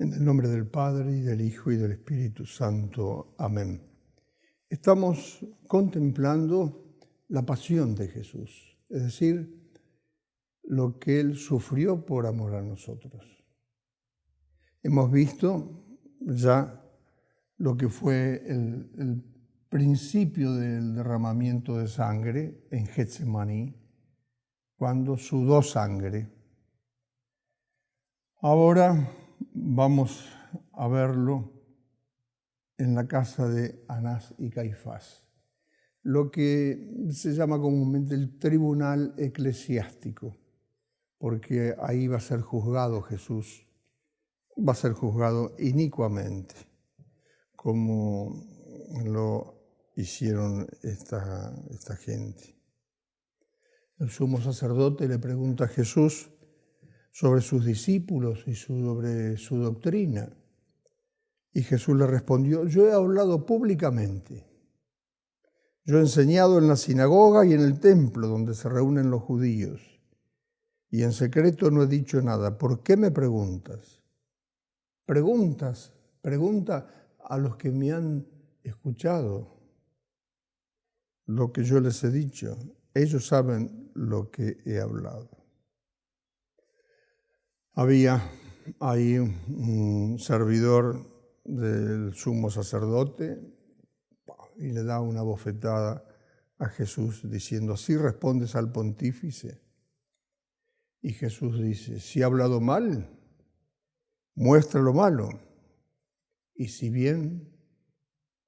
En el nombre del Padre, y del Hijo, y del Espíritu Santo. Amén. Estamos contemplando la pasión de Jesús, es decir, lo que Él sufrió por amor a nosotros. Hemos visto ya lo que fue el principio del derramamiento de sangre en Getsemaní, cuando sudó sangre. Ahora vamos a verlo en la casa de Anás y Caifás, lo que se llama comúnmente el tribunal eclesiástico, porque ahí va a ser juzgado Jesús, va a ser juzgado inicuamente, como lo hicieron esta gente. El sumo sacerdote le pregunta a Jesús sobre sus discípulos y sobre su doctrina. Y Jesús le respondió: yo he hablado públicamente. Yo he enseñado en la sinagoga y en el templo donde se reúnen los judíos. Y en secreto no he dicho nada. ¿Por qué me preguntas? Pregunta a los que me han escuchado lo que yo les he dicho. Ellos saben lo que he hablado. Había ahí un servidor del sumo sacerdote y le da una bofetada a Jesús diciendo: ¿así respondes al pontífice? Y Jesús dice: si he hablado mal, muestra lo malo, y si bien,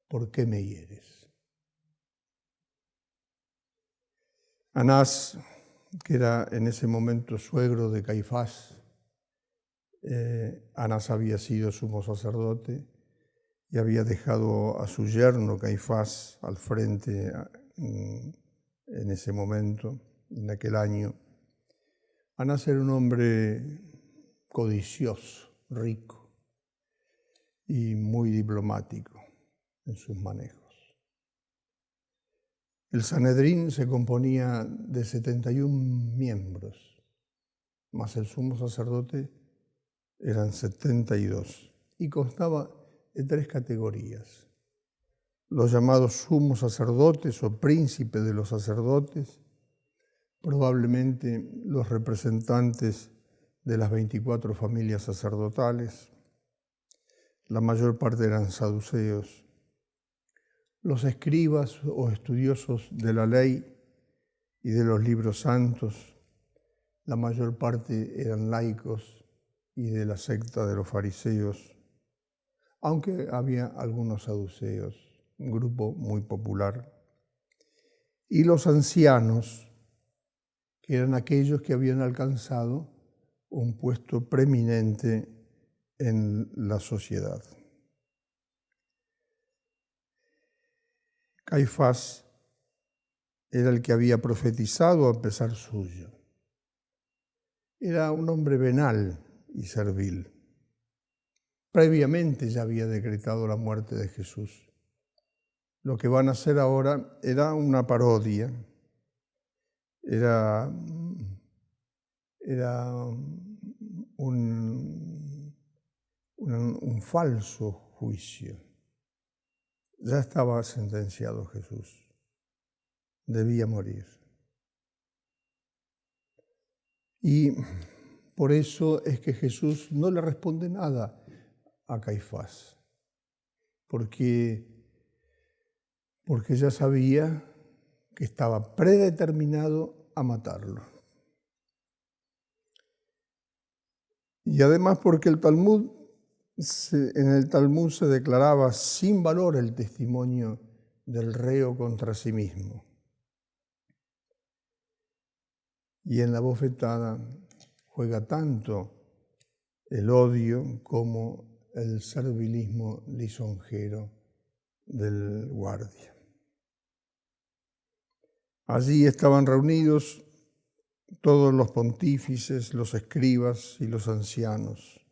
¿por qué me hieres? Anás, que era en ese momento suegro de Caifás, Anás había sido sumo sacerdote y había dejado a su yerno Caifás al frente en ese momento, en aquel año. Anás era un hombre codicioso, rico y muy diplomático en sus manejos. El Sanedrín se componía de 71 miembros, más el sumo sacerdote eran 72, y constaba de 3 categorías: los llamados sumos sacerdotes o príncipes de los sacerdotes, probablemente los representantes de las 24 familias sacerdotales, la mayor parte eran saduceos, los escribas o estudiosos de la ley y de los libros santos, la mayor parte eran laicos y de la secta de los fariseos, aunque había algunos saduceos, un grupo muy popular, y los ancianos, que eran aquellos que habían alcanzado un puesto preeminente en la sociedad. Caifás era el que había profetizado a pesar suyo. Era un hombre venal y servil. Previamente ya había decretado la muerte de Jesús. Lo que van a hacer ahora era una parodia, era un falso juicio. Ya estaba sentenciado Jesús, debía morir. Y por eso es que Jesús no le responde nada a Caifás, porque ya sabía que estaba predeterminado a matarlo. Y además porque en el Talmud se declaraba sin valor el testimonio del reo contra sí mismo. Y en la bofetada juega tanto el odio como el servilismo lisonjero del guardia. Allí estaban reunidos todos los pontífices, los escribas y los ancianos,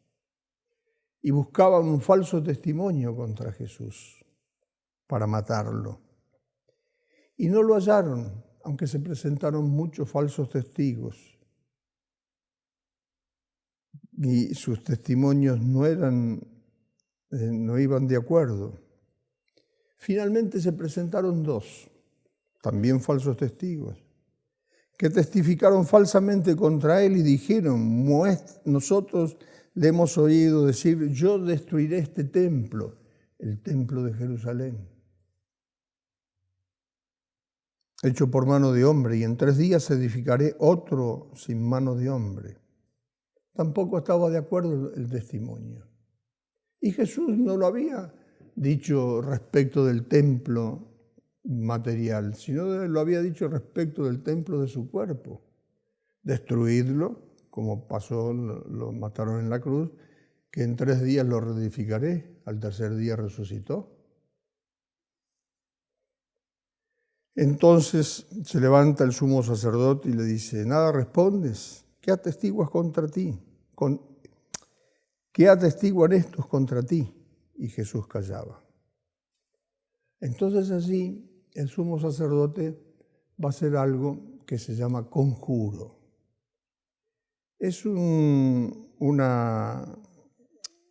y buscaban un falso testimonio contra Jesús para matarlo. Y no lo hallaron, aunque se presentaron muchos falsos testigos. y sus testimonios no iban de acuerdo. Finalmente se presentaron dos, también falsos testigos, que testificaron falsamente contra él y dijeron: nosotros le hemos oído decir, yo destruiré este templo, el templo de Jerusalén, hecho por mano de hombre, y en 3 días edificaré otro sin mano de hombre. Tampoco estaba de acuerdo el testimonio. Y Jesús no lo había dicho respecto del templo material, sino lo había dicho respecto del templo de su cuerpo. Destruidlo, como pasó, lo mataron en la cruz, que en 3 días lo reedificaré, al 3er día resucitó. Entonces se levanta el sumo sacerdote y le dice: nada respondes, ¿qué atestiguas contra ti? ¿Qué atestiguan estos contra ti? Y Jesús callaba. Entonces allí el sumo sacerdote va a hacer algo que se llama conjuro. Es una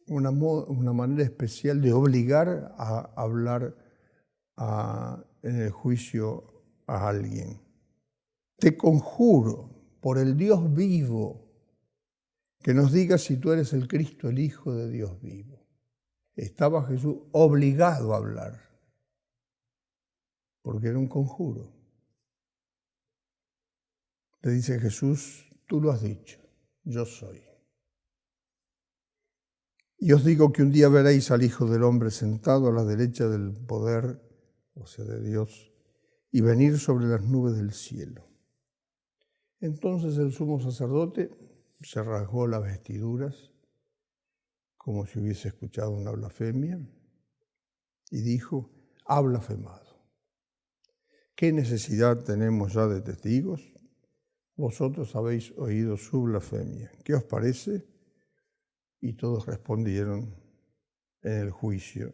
manera especial de obligar a hablar en el juicio a alguien. Te conjuro por el Dios vivo que nos digas si tú eres el Cristo, el Hijo de Dios vivo. Estaba Jesús obligado a hablar, porque era un conjuro. Le dice Jesús: tú lo has dicho, yo soy. Y os digo que un día veréis al Hijo del Hombre sentado a la derecha del poder, o sea, de Dios, y venir sobre las nubes del cielo. Entonces el sumo sacerdote se rasgó las vestiduras, como si hubiese escuchado una blasfemia, y dijo: ha blasfemado. ¿Qué necesidad tenemos ya de testigos? Vosotros habéis oído su blasfemia. ¿Qué os parece? Y todos respondieron en el juicio: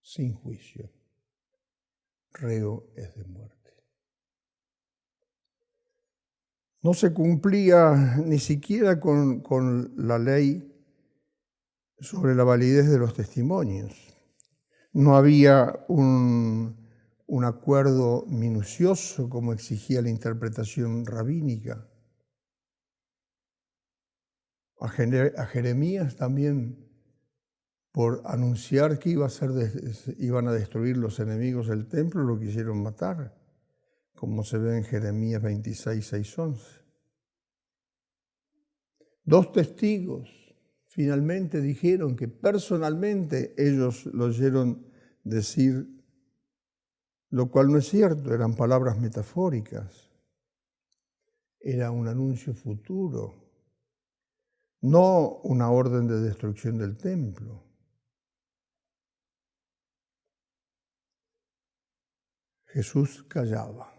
sin juicio, reo es de muerte. No se cumplía ni siquiera con la ley sobre la validez de los testimonios. No había un acuerdo minucioso como exigía la interpretación rabínica. A Jeremías también, por anunciar que iban a destruir los enemigos del templo, lo quisieron matar, como se ve en Jeremías 26, 6, 11. 2 testigos finalmente dijeron que personalmente ellos lo oyeron decir, lo cual no es cierto, eran palabras metafóricas. Era un anuncio futuro, no una orden de destrucción del templo. Jesús callaba.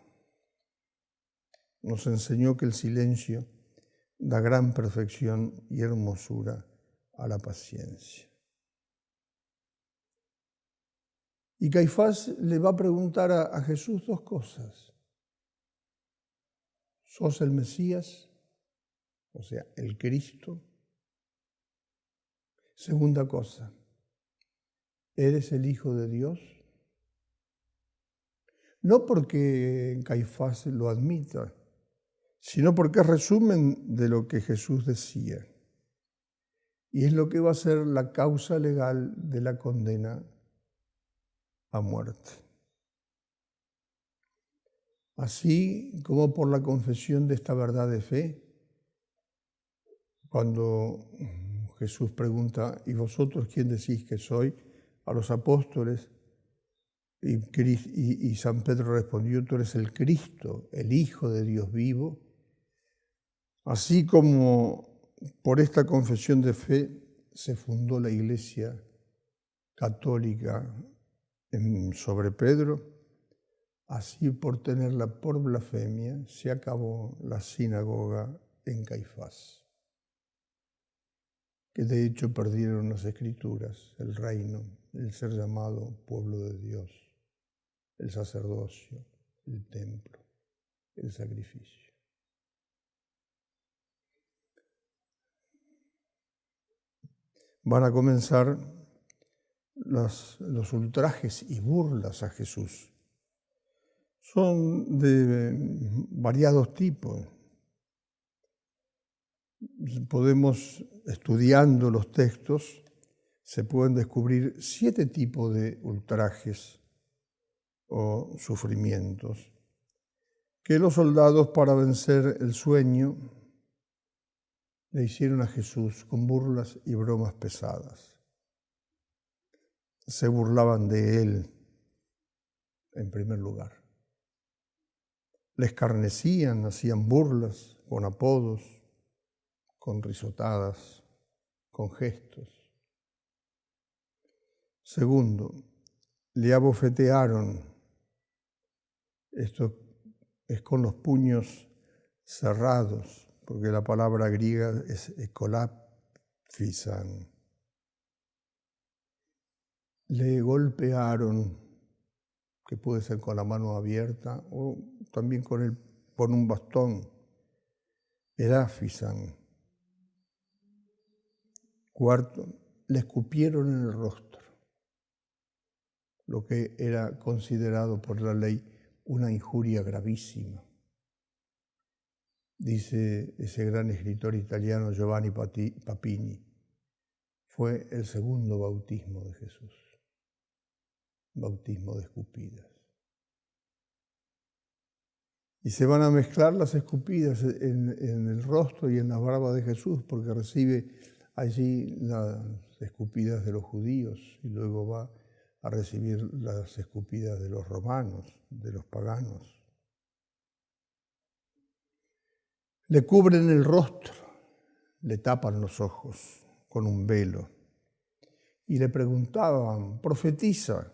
Nos enseñó que el silencio da gran perfección y hermosura a la paciencia. Y Caifás le va a preguntar a Jesús 2 cosas. ¿Sos el Mesías? O sea, el Cristo. Segunda cosa, ¿eres el Hijo de Dios? No porque Caifás lo admita, sino porque es resumen de lo que Jesús decía. Y es lo que va a ser la causa legal de la condena a muerte. Así como por la confesión de esta verdad de fe, cuando Jesús pregunta: ¿y vosotros quién decís que soy? A los apóstoles, y San Pedro respondió: tú eres el Cristo, el Hijo de Dios vivo. Así como por esta confesión de fe se fundó la Iglesia católica sobre Pedro, así por tenerla por blasfemia se acabó la sinagoga en Caifás, que de hecho perdieron las Escrituras, el reino, el ser llamado pueblo de Dios, el sacerdocio, el templo, el sacrificio. van a comenzar los ultrajes y burlas a Jesús. Son de variados tipos. Podemos, estudiando los textos, se pueden descubrir 7 tipos de ultrajes o sufrimientos que los soldados, para vencer el sueño, le hicieron a Jesús con burlas y bromas pesadas. Se burlaban de él, en primer lugar. Le escarnecían, hacían burlas con apodos, con risotadas, con gestos. Segundo, le abofetearon. Esto es con los puños cerrados, porque la palabra griega es ekolaphisan. Le golpearon, que puede ser con la mano abierta o también con un bastón, eraphisan. Cuarto, le escupieron en el rostro, lo que era considerado por la ley una injuria gravísima. Dice ese gran escritor italiano Giovanni Papini, fue el segundo bautismo de Jesús, bautismo de escupidas. Y se van a mezclar las escupidas en el rostro y en la barba de Jesús, porque recibe allí las escupidas de los judíos y luego va a recibir las escupidas de los romanos, de los paganos. Le cubren el rostro, le tapan los ojos con un velo y le preguntaban, profetiza,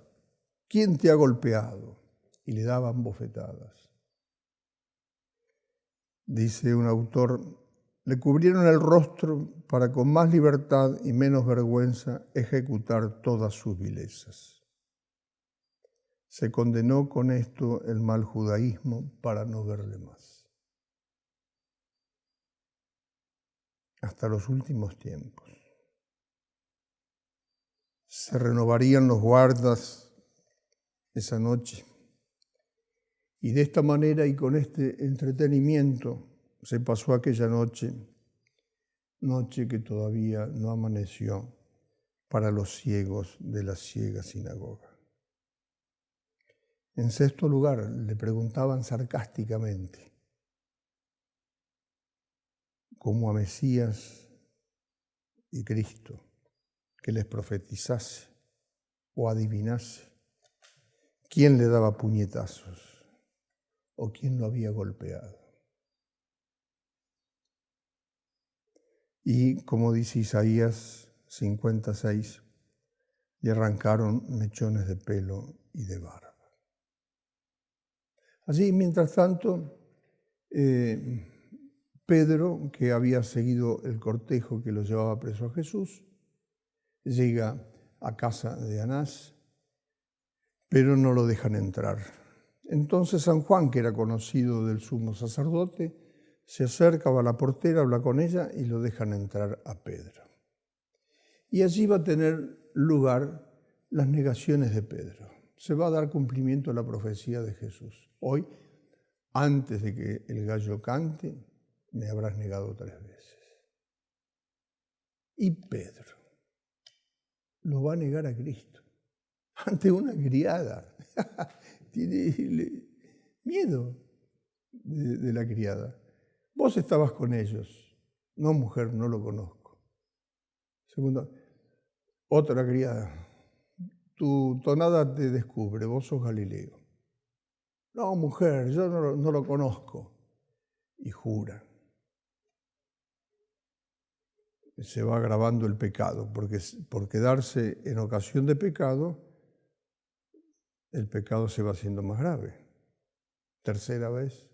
¿quién te ha golpeado? Y le daban bofetadas. Dice un autor, le cubrieron el rostro para con más libertad y menos vergüenza ejecutar todas sus vilezas. Se condenó con esto el mal judaísmo para no verle más. Hasta los últimos tiempos. Se renovarían los guardas esa noche. Y de esta manera y con este entretenimiento se pasó aquella noche que todavía no amaneció para los ciegos de la ciega sinagoga. En sexto lugar, le preguntaban sarcásticamente, como a Mesías y Cristo, que les profetizase o adivinase quién le daba puñetazos o quién lo había golpeado. Y como dice Isaías 56, le arrancaron mechones de pelo y de barba. Así, mientras tanto, Pedro, que había seguido el cortejo que lo llevaba preso a Jesús, llega a casa de Anás, pero no lo dejan entrar. Entonces San Juan, que era conocido del sumo sacerdote, se acerca, va a la portera, habla con ella y lo dejan entrar a Pedro. Y allí va a tener lugar las negaciones de Pedro. Se va a dar cumplimiento a la profecía de Jesús. Hoy, antes de que el gallo cante, me habrás negado 3 veces. Y Pedro lo va a negar a Cristo ante una criada. Tiene miedo de la criada. Vos estabas con ellos. No, mujer, no lo conozco. Segundo, otra criada. Tu tonada te descubre, vos sos Galileo. No, mujer, yo no lo conozco. Y jura. Se va agravando el pecado, porque por quedarse en ocasión de pecado, el pecado se va haciendo más grave. Tercera vez,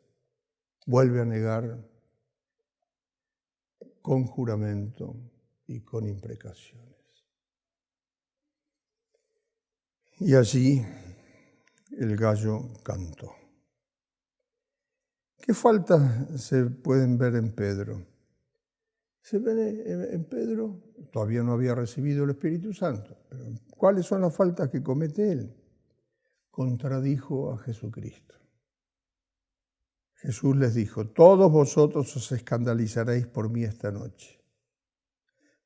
vuelve a negar con juramento y con imprecaciones. Y allí el gallo cantó. ¿Qué faltas se pueden ver en Pedro? Se ve en Pedro, todavía no había recibido el Espíritu Santo, pero ¿cuáles son las faltas que comete él? Contradijo a Jesucristo. Jesús les dijo: todos vosotros os escandalizaréis por mí esta noche,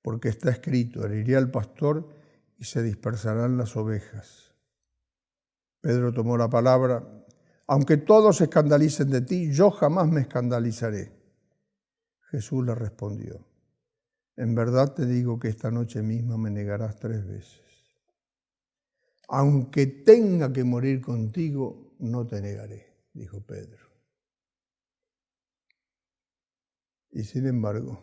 porque está escrito: heriré al pastor y se dispersarán las ovejas. Pedro tomó la palabra: aunque todos se escandalicen de ti, yo jamás me escandalizaré. Jesús le respondió: en verdad te digo que esta noche misma me negarás 3 veces. Aunque tenga que morir contigo, no te negaré, dijo Pedro. Y sin embargo,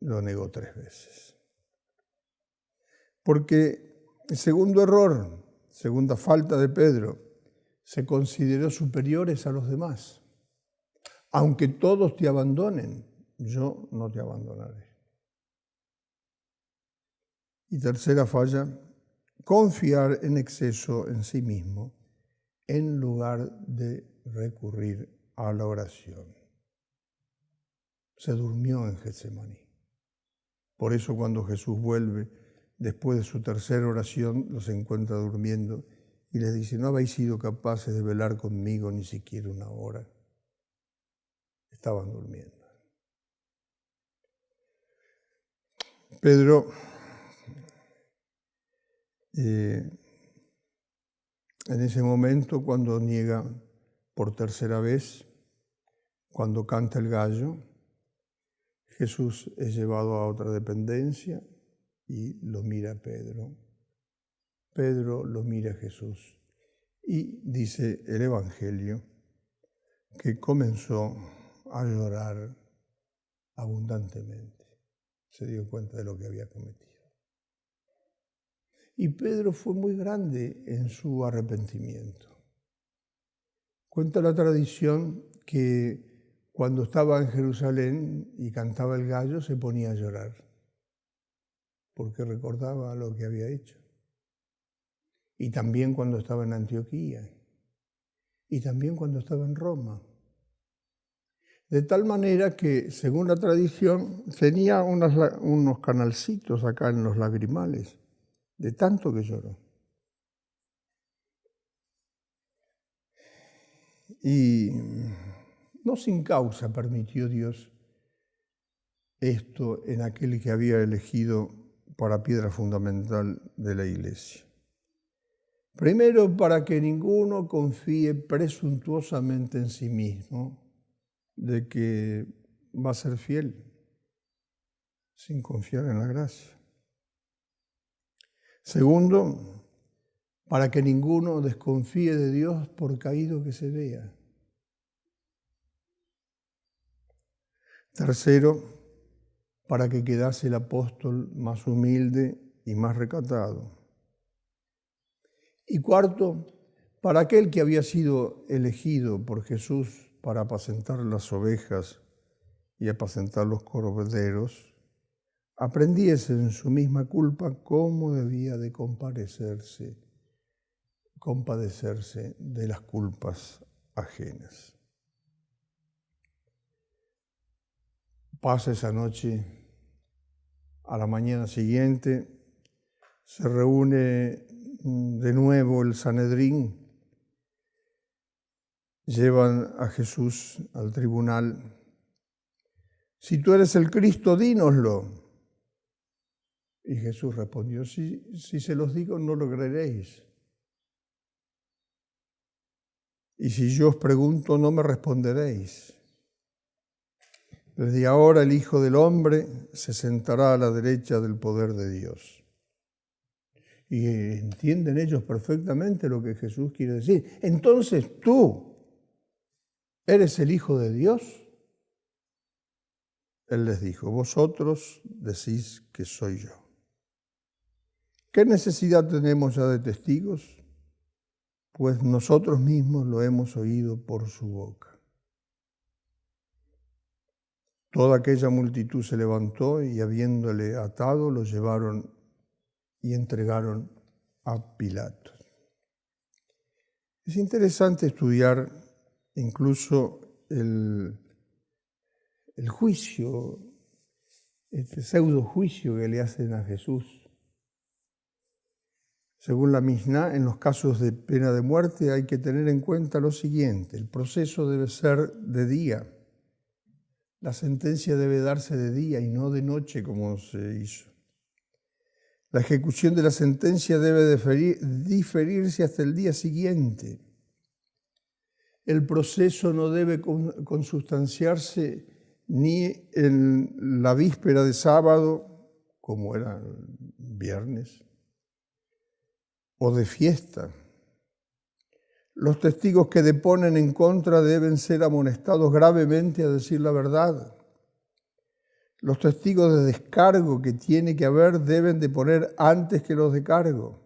lo negó 3 veces. Porque el segundo error, segunda falta de Pedro, se consideró superiores a los demás. Aunque todos te abandonen, yo no te abandonaré. Y tercera falla, confiar en exceso en sí mismo en lugar de recurrir a la oración. Se durmió en Getsemaní. Por eso cuando Jesús vuelve, después de su tercera oración, los encuentra durmiendo y les dice: no habéis sido capaces de velar conmigo ni siquiera 1 hora. Estaban durmiendo. Pedro, en ese momento, cuando niega por tercera vez, cuando canta el gallo, Jesús es llevado a otra dependencia y lo mira a Pedro. Pedro lo mira a Jesús y dice el Evangelio que comenzó a llorar abundantemente. Se dio cuenta de lo que había cometido. Y Pedro fue muy grande en su arrepentimiento. Cuenta la tradición que cuando estaba en Jerusalén y cantaba el gallo se ponía a llorar, porque recordaba lo que había hecho. Y también cuando estaba en Antioquía, y también cuando estaba en Roma. De tal manera que, según la tradición, tenía unos canalcitos acá en los lagrimales, de tanto que lloró. Y no sin causa permitió Dios esto en aquel que había elegido para piedra fundamental de la Iglesia. Primero, para que ninguno confíe presuntuosamente en sí mismo de que va a ser fiel, sin confiar en la gracia. Segundo, para que ninguno desconfíe de Dios por caído que se vea. Tercero, para que quedase el apóstol más humilde y más recatado. Y cuarto, para aquel que había sido elegido por Jesús para apacentar las ovejas y apacentar los corderos, aprendiese en su misma culpa cómo debía de compadecerse de las culpas ajenas. Pasa esa noche, a la mañana siguiente se reúne de nuevo el Sanedrín, llevan a Jesús al tribunal. Si tú eres el Cristo, dínoslo. Y Jesús respondió: si se los digo, no lo creeréis. Y si yo os pregunto, no me responderéis. Desde ahora el Hijo del Hombre se sentará a la derecha del poder de Dios. Y entienden ellos perfectamente lo que Jesús quiere decir. Entonces tú eres el Hijo de Dios. Él les dijo: vosotros decís que soy yo. ¿Qué necesidad tenemos ya de testigos? Pues nosotros mismos lo hemos oído por su boca. Toda aquella multitud se levantó y, habiéndole atado, lo llevaron y entregaron a Pilato. Es interesante estudiar incluso el el juicio, este pseudo juicio que le hacen a Jesús. Según la Mishnah, en los casos de pena de muerte hay que tener en cuenta lo siguiente: el proceso debe ser de día. La sentencia debe darse de día y no de noche como se hizo. La ejecución de la sentencia debe diferirse hasta el día siguiente. El proceso no debe consustanciarse ni en la víspera de sábado, como era el viernes, o de fiesta. Los testigos que deponen en contra deben ser amonestados gravemente a decir la verdad. Los testigos de descargo que tiene que haber deben deponer antes que los de cargo.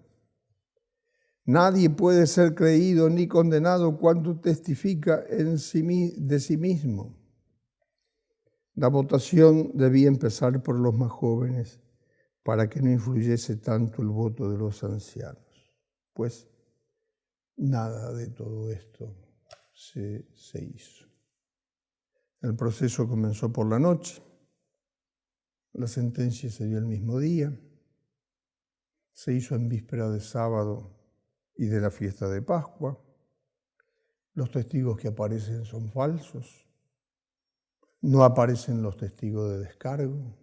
Nadie puede ser creído ni condenado cuando testifica de sí mismo. La votación debía empezar por los más jóvenes para que no influyese tanto el voto de los ancianos. Pues nada de todo esto se hizo. El proceso comenzó por la noche. La sentencia se dio el mismo día. Se hizo en víspera de sábado y de la fiesta de Pascua. Los testigos que aparecen son falsos. No aparecen los testigos de descargo.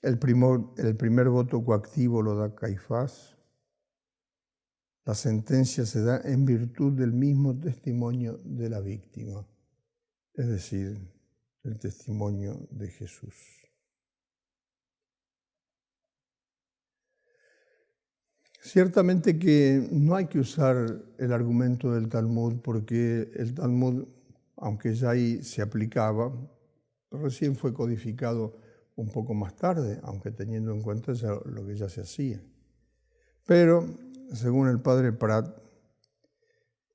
El primer voto coactivo lo da Caifás. La sentencia se da en virtud del mismo testimonio de la víctima, es decir, el testimonio de Jesús. Ciertamente que no hay que usar el argumento del Talmud, porque el Talmud, aunque ya ahí se aplicaba, recién fue codificado un poco más tarde, aunque teniendo en cuenta ya lo que ya se hacía. Pero, según el padre Prat,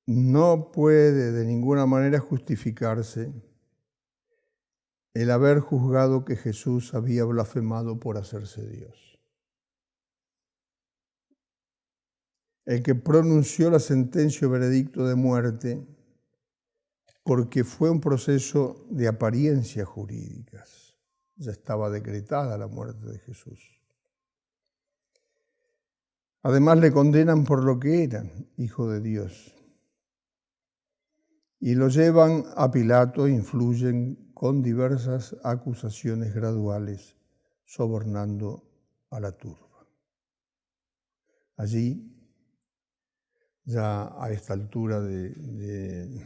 no puede de ninguna manera justificarse el haber juzgado que Jesús había blasfemado por hacerse Dios. El que pronunció la sentencia o veredicto de muerte, porque fue un proceso de apariencias jurídicas. Ya estaba decretada la muerte de Jesús. Además le condenan por lo que era, hijo de Dios. Y lo llevan a Pilato e influyen con diversas acusaciones graduales, sobornando a la turba. Allí, ya a esta altura del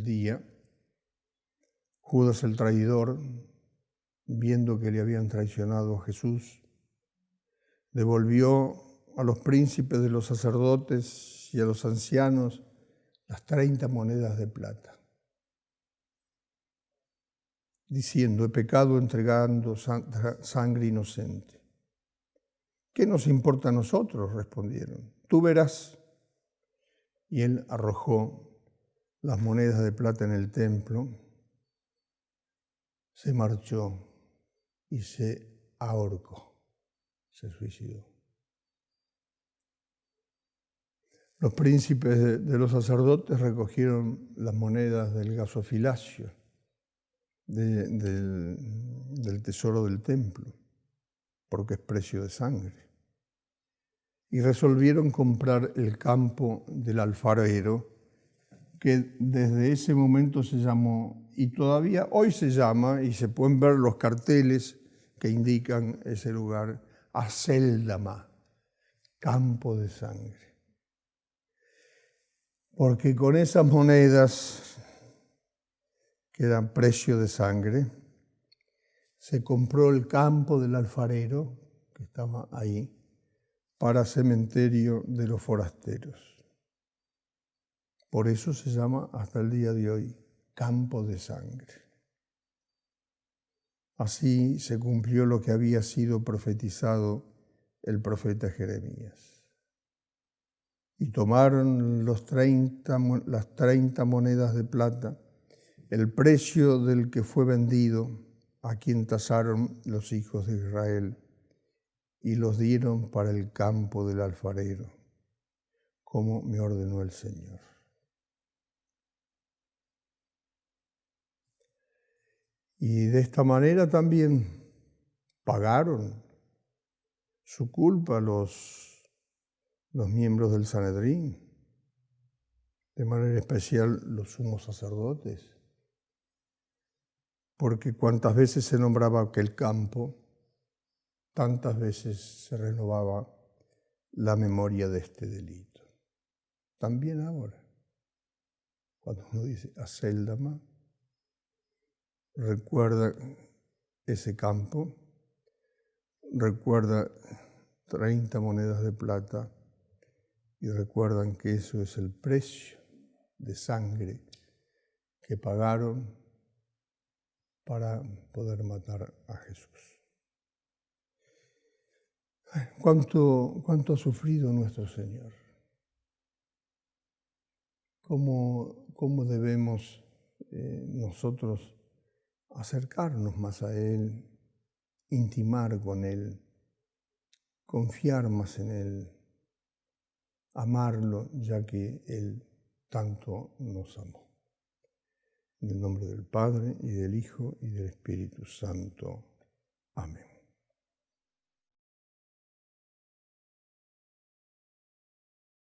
día, Judas el traidor, viendo que le habían traicionado a Jesús, devolvió a los príncipes de los sacerdotes y a los ancianos las 30 monedas de plata, diciendo: he pecado entregando sangre inocente. ¿Qué nos importa a nosotros?, respondieron. Tú verás. Y él arrojó las monedas de plata en el templo, se marchó y se ahorcó, se suicidó. Los príncipes de los sacerdotes recogieron las monedas del gasofilacio, del tesoro del templo, porque es precio de sangre. Y resolvieron comprar el campo del alfarero, que desde ese momento se llamó, y todavía hoy se llama, y se pueden ver los carteles que indican ese lugar, Acéldama, campo de sangre. Porque con esas monedas, que eran precio de sangre, se compró el campo del alfarero, que estaba ahí, para cementerio de los forasteros. Por eso se llama hasta el día de hoy campo de sangre. Así se cumplió lo que había sido profetizado el profeta Jeremías. Y tomaron las 30 monedas de plata, el precio del que fue vendido, a quien tasaron los hijos de Israel, y los dieron para el campo del alfarero, como me ordenó el Señor. Y de esta manera también pagaron su culpa los miembros del Sanedrín, de manera especial los sumos sacerdotes, porque cuantas veces se nombraba aquel campo, tantas veces se renovaba la memoria de este delito. También ahora, cuando uno dice Acéldama, recuerda ese campo, recuerda 30 monedas de plata y recuerdan que eso es el precio de sangre que pagaron para poder matar a Jesús. ¿Cuánto ha sufrido nuestro Señor? ¿Cómo debemos nosotros acercarnos más a Él, intimar con Él, confiar más en Él, amarlo, ya que Él tanto nos amó? En el nombre del Padre, y del Hijo, y del Espíritu Santo. Amén.